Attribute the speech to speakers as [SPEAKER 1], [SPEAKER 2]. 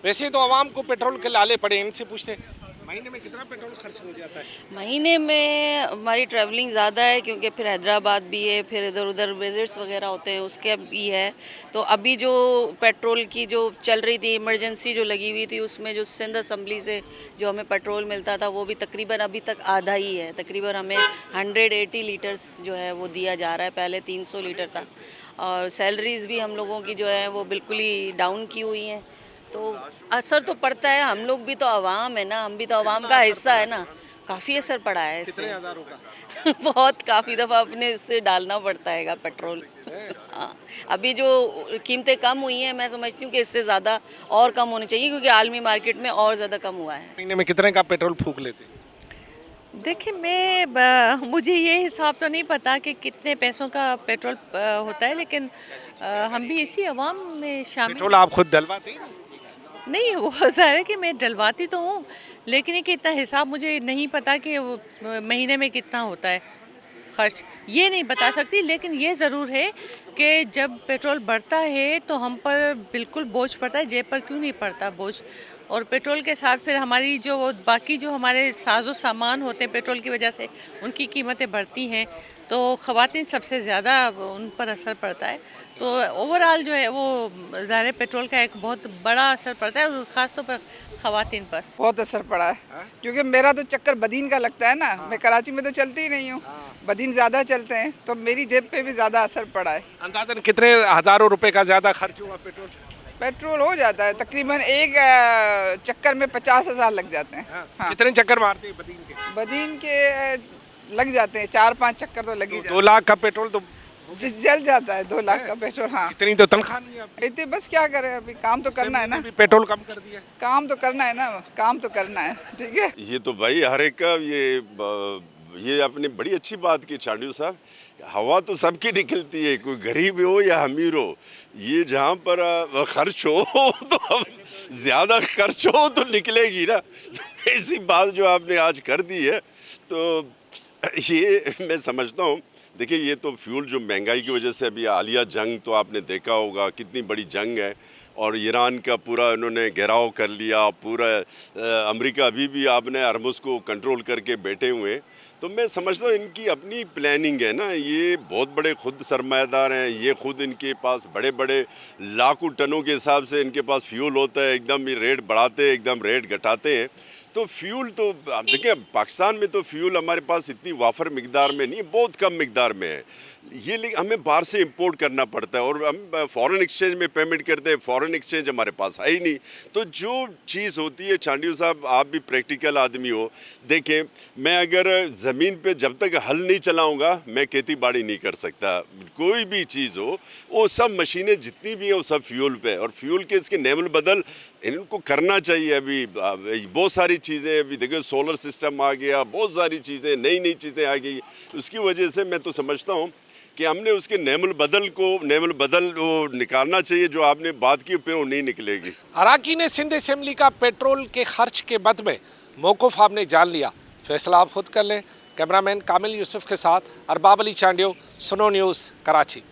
[SPEAKER 1] वैसे तो आवाम को पेट्रोल के लाले पड़े, इनसे पूछते महीने में कितना पेट्रोल खर्च हो जाता है?
[SPEAKER 2] महीने में हमारी ट्रैवलिंग ज़्यादा है क्योंकि फिर हैदराबाद भी है, फिर इधर उधर विजिट्स वगैरह होते हैं, उसके भी है। तो अभी जो पेट्रोल की जो चल रही थी, इमरजेंसी जो लगी हुई थी, उसमें जो सिंध असम्बली से जो हमें पेट्रोल मिलता था वो भी तकरीबन अभी तक आधा ही है। तकरीबन हमें 180 लीटर्स जो है वो दिया जा रहा है, पहले 300 लीटर था। और सैलरीज़ भी हम लोगों की जो है वो बिल्कुल ही डाउन की हुई हैं। तो असर तो पड़ता है, हम लोग भी तो आवाम है ना, हम भी तो आवाम का हिस्सा है ना। काफ़ी असर पड़ा है
[SPEAKER 1] कितने
[SPEAKER 2] इससे।
[SPEAKER 1] हज़ारों का?
[SPEAKER 2] बहुत काफ़ी दफ़ा अपने इससे डालना पड़ता है पेट्रोल। हाँ, अभी जो कीमतें कम हुई हैं, मैं समझती हूँ कि इससे ज़्यादा और कम होनी चाहिए क्योंकि आलमी मार्केट में और ज़्यादा कम हुआ है।
[SPEAKER 1] महीने में कितने का पेट्रोल फूक लेते हैं?
[SPEAKER 3] देखिए मुझे ये हिसाब तो नहीं पता कि कितने पैसों का पेट्रोल होता है, लेकिन हम भी इसी अवाम में शामिल
[SPEAKER 1] पेट्रोल आप खुद डलवाते हैं?
[SPEAKER 3] नहीं। वो ज़ाहिर है कि मैं डलवाती तो हूँ, लेकिन ये कि इतना हिसाब मुझे नहीं पता कि वो महीने में कितना होता है खर्च, ये नहीं बता सकती। लेकिन ये ज़रूर है कि जब पेट्रोल बढ़ता है तो हम पर बिल्कुल बोझ पड़ता है, जेब पर क्यों नहीं पड़ता बोझ। और पेट्रोल के साथ फिर हमारी जो बाकी जो हमारे साजो सामान होते हैं पेट्रोल की वजह से, उनकी कीमतें बढ़ती हैं, तो ख़वातीन सबसे ज़्यादा उन पर असर पड़ता है। तो ओवरऑल जो है वो ज़ाहिर है पेट्रोल का एक बहुत बड़ा असर पड़ता है, ख़ास तौर पर ख़वातीन पर।
[SPEAKER 4] बहुत असर पड़ा है क्योंकि मेरा तो चक्कर बदीन का लगता है ना। मैं कराची में तो चलती ही नहीं हूँ, बदीन ज़्यादा चलते हैं, तो मेरी जेब पे भी ज़्यादा असर पड़ा है।
[SPEAKER 1] अंदाजन कितने हज़ारों रुपए का ज़्यादा खर्च हुआ पेट्रोल?
[SPEAKER 4] पेट्रोल हो जाता है तकरीबन एक चक्कर में 50,000 लग जाते हैं। हाँ,
[SPEAKER 1] कितने चक्कर मारते हैं बदीन के?
[SPEAKER 4] बदीन के लग जाते हैं 4-5 चक्कर तो लग ही
[SPEAKER 1] 2 लाख का पेट्रोल तो
[SPEAKER 4] जल जाता है। 2 लाख का पेट्रोल। हाँ,
[SPEAKER 1] इतनी तो तनख्वाह नहीं है आपकी।
[SPEAKER 4] इतने बस क्या करें, अभी काम तो करना है ना।
[SPEAKER 1] भी पेट्रोल कम कर दिया।
[SPEAKER 4] काम तो करना है ना, काम तो करना है। ठीक है,
[SPEAKER 5] ये तो भाई हर एक का ये आपने बड़ी अच्छी बात की चांडियो साहब। हवा तो सबकी निकलती है, कोई गरीब हो या अमीर हो। ये जहाँ पर खर्च हो तो अब ज़्यादा खर्च हो तो निकलेगी ना। तो ऐसी बात जो आपने आज कर दी है, तो ये मैं समझता हूँ। देखिए, ये तो फ्यूल जो महंगाई की वजह से अभी हालिया जंग तो आपने देखा होगा कितनी बड़ी जंग है, और ईरान का पूरा इन्होंने घेराव कर लिया। पूरा अमेरिका अभी भी आपने हरमुज़ को कंट्रोल करके बैठे हुए हैं। तो मैं समझता हूँ इनकी अपनी प्लानिंग है ना। ये बहुत बड़े खुद सरमायादार हैं, ये खुद इनके पास बड़े बड़े लाखों टनों के हिसाब से इनके पास फ्यूल होता है। एकदम ये रेट बढ़ाते हैं, एकदम रेट घटाते हैं। तो फ्यूल तो आप देखिए, पाकिस्तान में तो फ्यूल हमारे पास इतनी वाफर मिकदार में नहीं, बहुत कम मिकदार में है ये। लेकिन हमें बाहर से इंपोर्ट करना पड़ता है, और हम फॉरेन एक्सचेंज में पेमेंट करते हैं। फॉरेन एक्सचेंज हमारे पास है ही नहीं। तो जो चीज़ होती है, चांडियो साहब आप भी प्रैक्टिकल आदमी हो, देखें, मैं अगर ज़मीन पे जब तक हल नहीं चलाऊँगा, मैं खेती बाड़ी नहीं कर सकता। कोई भी चीज़ हो, वो सब मशीनें जितनी भी हैं वो सब फ्यूल पे, और फ्यूल के इसके नेमल बदल इनको करना चाहिए। अभी बहुत सारी चीज़ें, अभी देखो सोलर सिस्टम आ गया, बहुत सारी चीज़ें नई नई चीज़ें आ गई। उसकी वजह से मैं तो समझता हूँ कि हमने उसके नेमल बदल वो निकालना चाहिए। जो आपने बात की फिर वो नहीं निकलेगी।
[SPEAKER 1] अराकी ने सिंध असेंबली का पेट्रोल के खर्च के बद में मौक़िफ़ आपने जान लिया, फैसला आप खुद कर लें। कैमरामैन कामिल यूसुफ के साथ अरबाब अली चांडियो, सुनो न्यूज़, कराची।